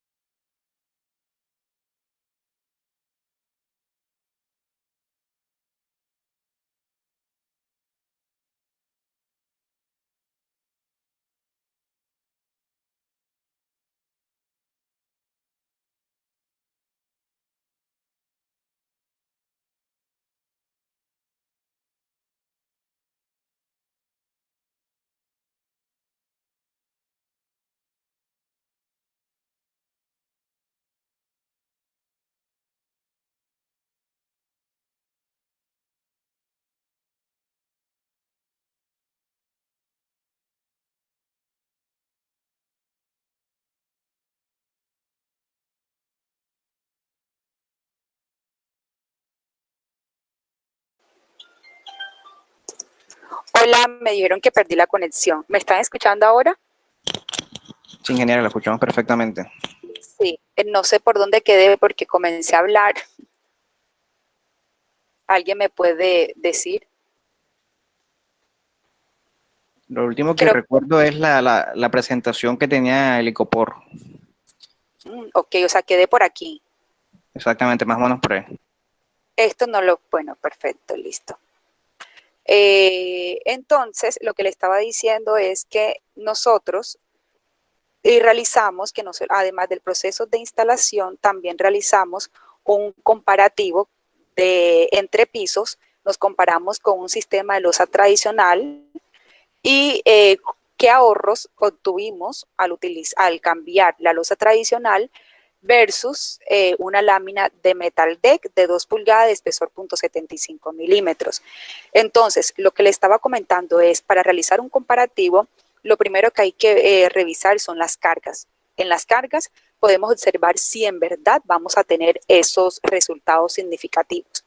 Hola, me dijeron que perdí la conexión. ¿Me están escuchando ahora? Sí, ingeniera, la escuchamos perfectamente. Sí, no sé por dónde quedé porque comencé a hablar. ¿Alguien me puede decir? Lo último que Creo, recuerdo es la presentación que tenía el Icopor. ok, o sea, quedé por aquí. Exactamente, más o menos por ahí. Esto no lo, bueno, perfecto, listo. Entonces, lo que le estaba diciendo es que nosotros realizamos, que además del proceso de instalación, también realizamos un comparativo entre pisos, nos comparamos con un sistema de losa tradicional y qué ahorros obtuvimos al cambiar la losa tradicional versus una lámina de metal deck de 2 pulgadas de espesor .75 milímetros. Entonces, lo que le estaba comentando es, para realizar un comparativo, lo primero que hay que revisar son las cargas. En las cargas podemos observar si en verdad vamos a tener esos resultados significativos.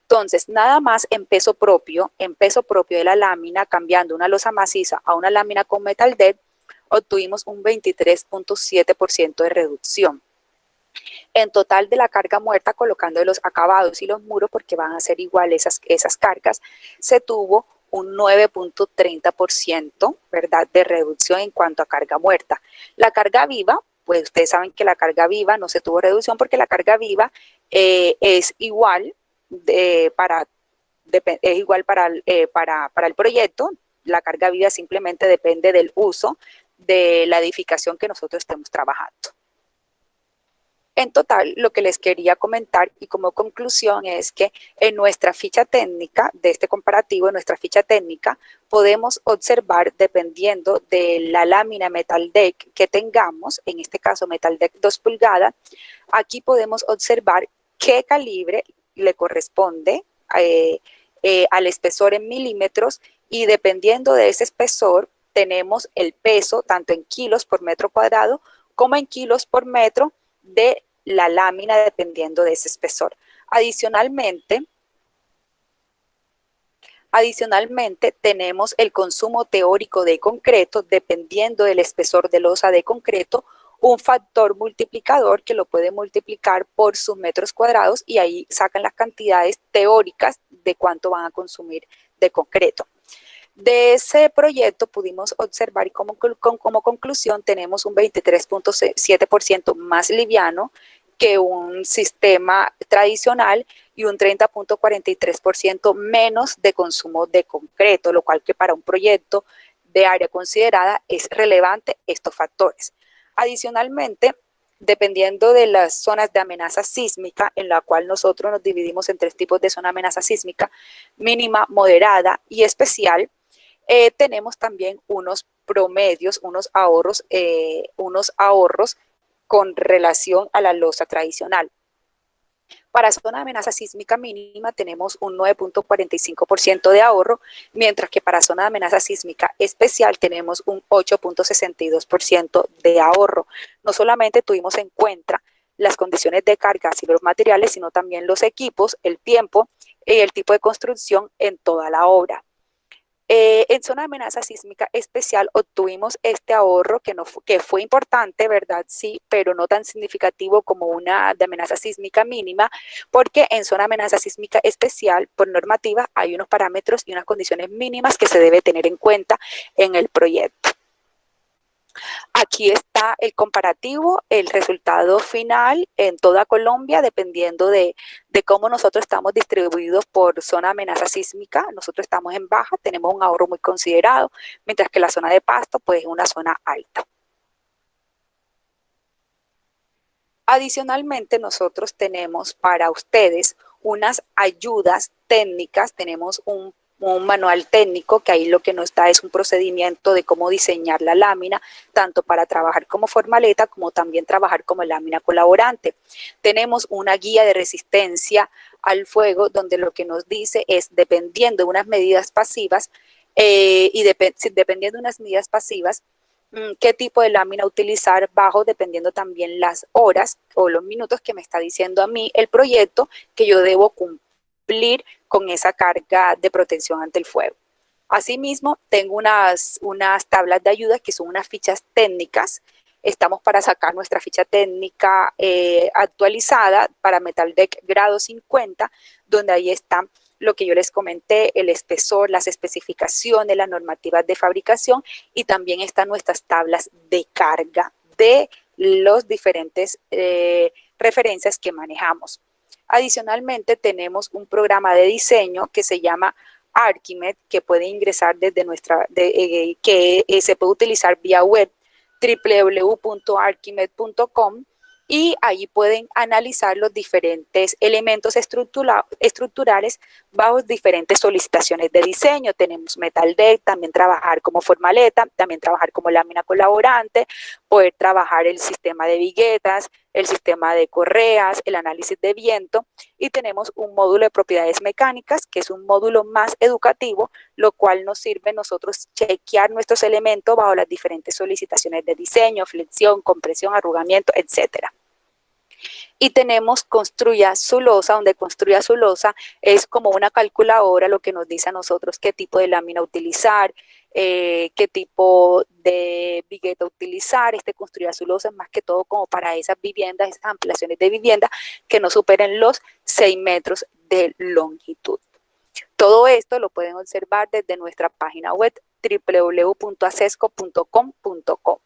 Entonces, nada más en peso propio de la lámina, cambiando una losa maciza a una lámina con metal deck, obtuvimos un 23.7% de reducción. En total de la carga muerta, colocando los acabados y los muros, porque van a ser iguales esas cargas, se tuvo un 9.30%, ¿verdad?, de reducción en cuanto a carga muerta. La carga viva, pues ustedes saben que la carga viva no se tuvo reducción porque la carga viva es igual para el proyecto. La carga viva simplemente depende del uso de la edificación que nosotros estemos trabajando. En total, lo que les quería comentar y como conclusión es que en nuestra ficha técnica de este comparativo, en nuestra ficha técnica, podemos observar, dependiendo de la lámina metal deck que tengamos, en este caso metal deck 2 pulgadas, aquí podemos observar qué calibre le corresponde al espesor en milímetros, y dependiendo de ese espesor tenemos el peso tanto en kilos por metro cuadrado como en kilos por metro de la lámina, dependiendo de ese espesor. Adicionalmente, tenemos el consumo teórico de concreto, dependiendo del espesor de losa de concreto, un factor multiplicador que lo puede multiplicar por sus metros cuadrados, y ahí sacan las cantidades teóricas de cuánto van a consumir de concreto. De ese proyecto pudimos observar, y como conclusión tenemos un 23.7% más liviano que un sistema tradicional y un 30.43% menos de consumo de concreto, lo cual que para un proyecto de área considerada es relevante estos factores. Adicionalmente, dependiendo de las zonas de amenaza sísmica, en la cual nosotros nos dividimos en 3 tipos de zona de amenaza sísmica: mínima, moderada y especial, tenemos también unos promedios, unos ahorros con relación a la losa tradicional. Para zona de amenaza sísmica mínima tenemos un 9.45% de ahorro, mientras que para zona de amenaza sísmica especial tenemos un 8.62% de ahorro. No solamente tuvimos en cuenta las condiciones de carga y los materiales, sino también los equipos, el tiempo y el tipo de construcción en toda la obra. En zona de amenaza sísmica especial obtuvimos este ahorro que fue importante, ¿verdad? Sí, pero no tan significativo como una de amenaza sísmica mínima, porque en zona de amenaza sísmica especial, por normativa, hay unos parámetros y unas condiciones mínimas que se debe tener en cuenta en el proyecto. Aquí está el comparativo, el resultado final en toda Colombia, dependiendo de cómo nosotros estamos distribuidos por zona de amenaza sísmica. Nosotros estamos en baja, tenemos un ahorro muy considerado, mientras que la zona de Pasto pues es una zona alta. Adicionalmente, nosotros tenemos para ustedes unas ayudas técnicas, tenemos un manual técnico que ahí lo que nos da es un procedimiento de cómo diseñar la lámina, tanto para trabajar como formaleta como también trabajar como lámina colaborante. Tenemos una guía de resistencia al fuego donde lo que nos dice es, dependiendo de unas medidas pasivas dependiendo de unas medidas pasivas, qué tipo de lámina utilizar bajo, dependiendo también las horas o los minutos que me está diciendo a mí el proyecto que yo debo cumplir con esa carga de protección ante el fuego. Asimismo, tengo unas tablas de ayuda que son unas fichas técnicas. Estamos para sacar nuestra ficha técnica actualizada para Metal Deck grado 50, donde ahí están lo que yo les comenté, el espesor, las especificaciones, las normativas de fabricación, y también están nuestras tablas de carga de los diferentes referencias que manejamos. Adicionalmente, tenemos un programa de diseño que se llama Archimed, que puede ingresar desde se puede utilizar vía web www.archimed.com, y allí pueden analizar los diferentes elementos estructurales bajo diferentes solicitaciones de diseño. Tenemos Metal Deck, también trabajar como formaleta, también trabajar como lámina colaborante, poder trabajar el sistema de viguetas, el sistema de correas, el análisis de viento, y tenemos un módulo de propiedades mecánicas, que es un módulo más educativo, lo cual nos sirve nosotros chequear nuestros elementos bajo las diferentes solicitaciones de diseño, flexión, compresión, arrugamiento, etcétera. Y tenemos Construya su losa, donde Construya su losa es como una calculadora, lo que nos dice a nosotros qué tipo de lámina utilizar, qué tipo de vigueta utilizar. Construya su losa es más que todo como para esas viviendas, esas ampliaciones de vivienda que no superen los 6 metros de longitud. Todo esto lo pueden observar desde nuestra página web www.acesco.com.co.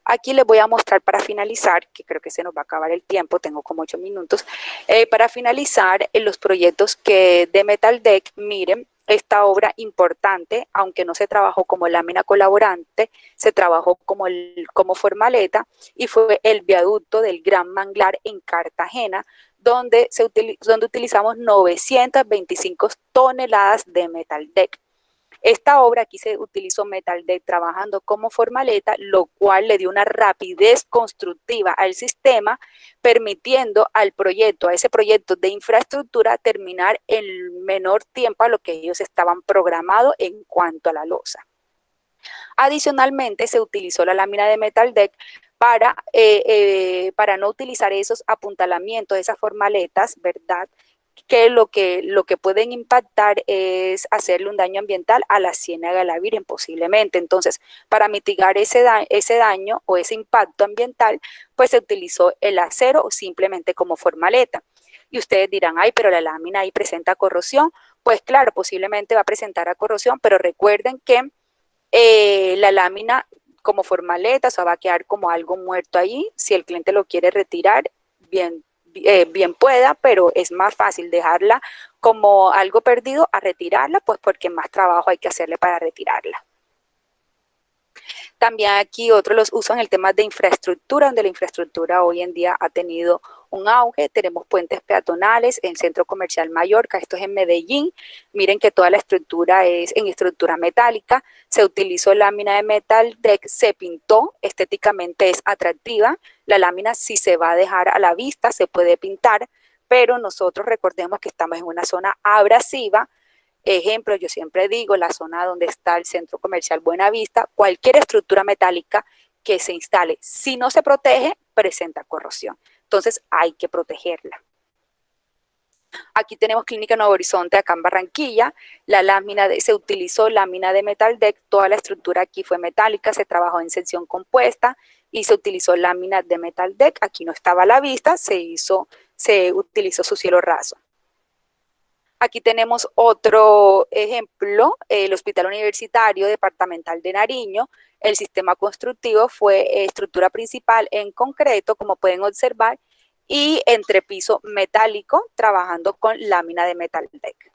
Aquí les voy a mostrar para finalizar, que creo que se nos va a acabar el tiempo, tengo como 8 minutos, para finalizar en los proyectos de Metal Deck. Miren, esta obra importante, aunque no se trabajó como lámina colaborante, se trabajó como formaleta, y fue el viaducto del Gran Manglar en Cartagena, donde utilizamos 925 toneladas de Metal Deck. Esta obra aquí se utilizó Metal Deck trabajando como formaleta, lo cual le dio una rapidez constructiva al sistema, permitiendo a ese proyecto de infraestructura terminar en menor tiempo a lo que ellos estaban programados en cuanto a la losa. Adicionalmente, se utilizó la lámina de Metal Deck para no utilizar esos apuntalamientos, esas formaletas, ¿verdad?, que lo que pueden impactar es hacerle un daño ambiental a la Ciénaga de la Virgen, posiblemente. Entonces, para mitigar ese daño o ese impacto ambiental, pues se utilizó el acero simplemente como formaleta. Y ustedes dirán, ay, pero la lámina ahí presenta corrosión. Pues claro, posiblemente va a presentar corrosión, pero recuerden que la lámina como formaleta, o sea, va a quedar como algo muerto ahí. Si el cliente lo quiere retirar, bien pueda, pero es más fácil dejarla como algo perdido a retirarla, pues porque más trabajo hay que hacerle para retirarla. También aquí otros los usan el tema de infraestructura, donde la infraestructura hoy en día ha tenido un auge. Tenemos puentes peatonales en Centro Comercial Mallorca, esto es en Medellín. Miren que toda la estructura es en estructura metálica, se utilizó lámina de Metal Deck, se pintó, estéticamente es atractiva. La lámina, si se va a dejar a la vista, se puede pintar, pero nosotros recordemos que estamos en una zona abrasiva. Ejemplo, yo siempre digo, la zona donde está el Centro Comercial Buenavista, cualquier estructura metálica que se instale, si no se protege, presenta corrosión. Entonces hay que protegerla. Aquí tenemos Clínica Nuevo Horizonte, acá en Barranquilla. Se utilizó lámina de Metal Deck, toda la estructura aquí fue metálica, se trabajó en sección compuesta y se utilizó lámina de Metal Deck. Aquí no estaba a la vista, se utilizó su cielo raso. Aquí tenemos otro ejemplo, el Hospital Universitario Departamental de Nariño. El sistema constructivo fue estructura principal en concreto, como pueden observar, y entrepiso metálico, trabajando con lámina de Metal Deck.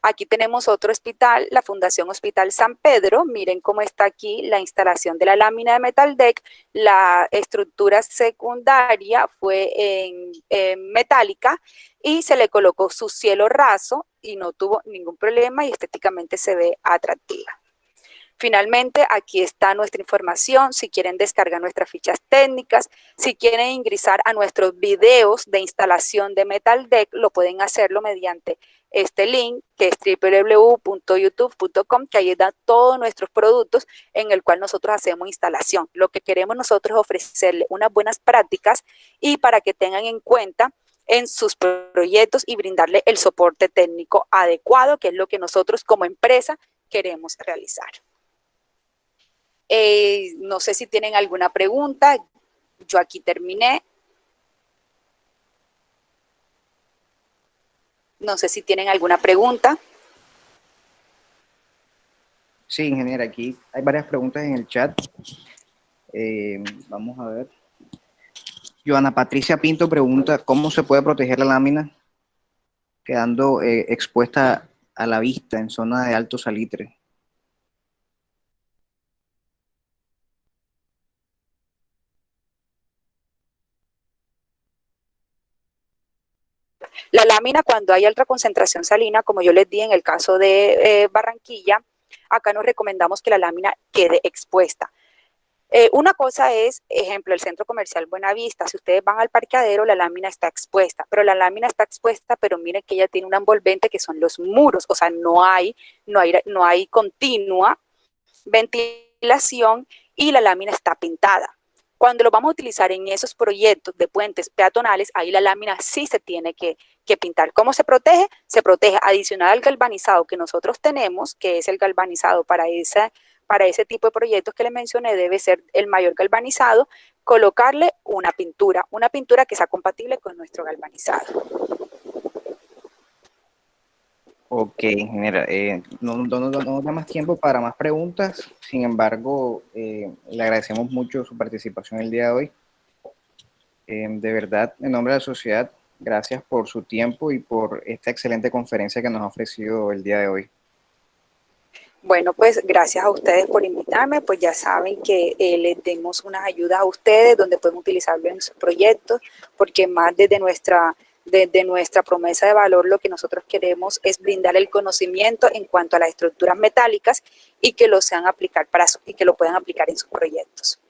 Aquí tenemos otro hospital, la Fundación Hospital San Pedro. Miren cómo está aquí la instalación de la lámina de Metal Deck. La estructura secundaria fue en metálica y se le colocó su cielo raso y no tuvo ningún problema y estéticamente se ve atractiva. Finalmente, aquí está nuestra información. Si quieren descargar nuestras fichas técnicas, si quieren ingresar a nuestros videos de instalación de Metal Deck, lo pueden hacerlo mediante este link, que es www.youtube.com, que ahí están todos nuestros productos en el cual nosotros hacemos instalación. Lo que queremos nosotros es ofrecerle unas buenas prácticas y para que tengan en cuenta en sus proyectos y brindarle el soporte técnico adecuado, que es lo que nosotros como empresa queremos realizar. No sé si tienen alguna pregunta. Yo aquí terminé. No sé si tienen alguna pregunta. Sí, ingeniera, aquí hay varias preguntas en el chat. Vamos a ver. Joana Patricia Pinto pregunta, ¿cómo se puede proteger la lámina quedando expuesta a la vista en zona de alto salitre? La lámina, cuando hay alta concentración salina, como yo les di en el caso de Barranquilla, acá nos recomendamos que la lámina quede expuesta. Una cosa es, ejemplo, el centro comercial Buenavista. Si ustedes van al parqueadero, la lámina está expuesta, pero miren que ella tiene un envolvente que son los muros, o sea, no hay continua ventilación y la lámina está pintada. Cuando lo vamos a utilizar en esos proyectos de puentes peatonales, ahí la lámina sí se tiene que pintar. ¿Cómo se protege? Se protege adicional al galvanizado que nosotros tenemos, que es el galvanizado para ese tipo de proyectos que les mencioné, debe ser el mayor galvanizado, colocarle una pintura que sea compatible con nuestro galvanizado. Ok, mira, no da más tiempo para más preguntas, sin embargo, le agradecemos mucho su participación el día de hoy. De verdad, en nombre de la sociedad, gracias por su tiempo y por esta excelente conferencia que nos ha ofrecido el día de hoy. Bueno, pues gracias a ustedes por invitarme, pues ya saben que les demos unas ayudas a ustedes donde pueden utilizarlo en sus proyectos, porque más desde nuestra promesa de valor lo que nosotros queremos es brindar el conocimiento en cuanto a las estructuras metálicas y que lo puedan aplicar en sus proyectos.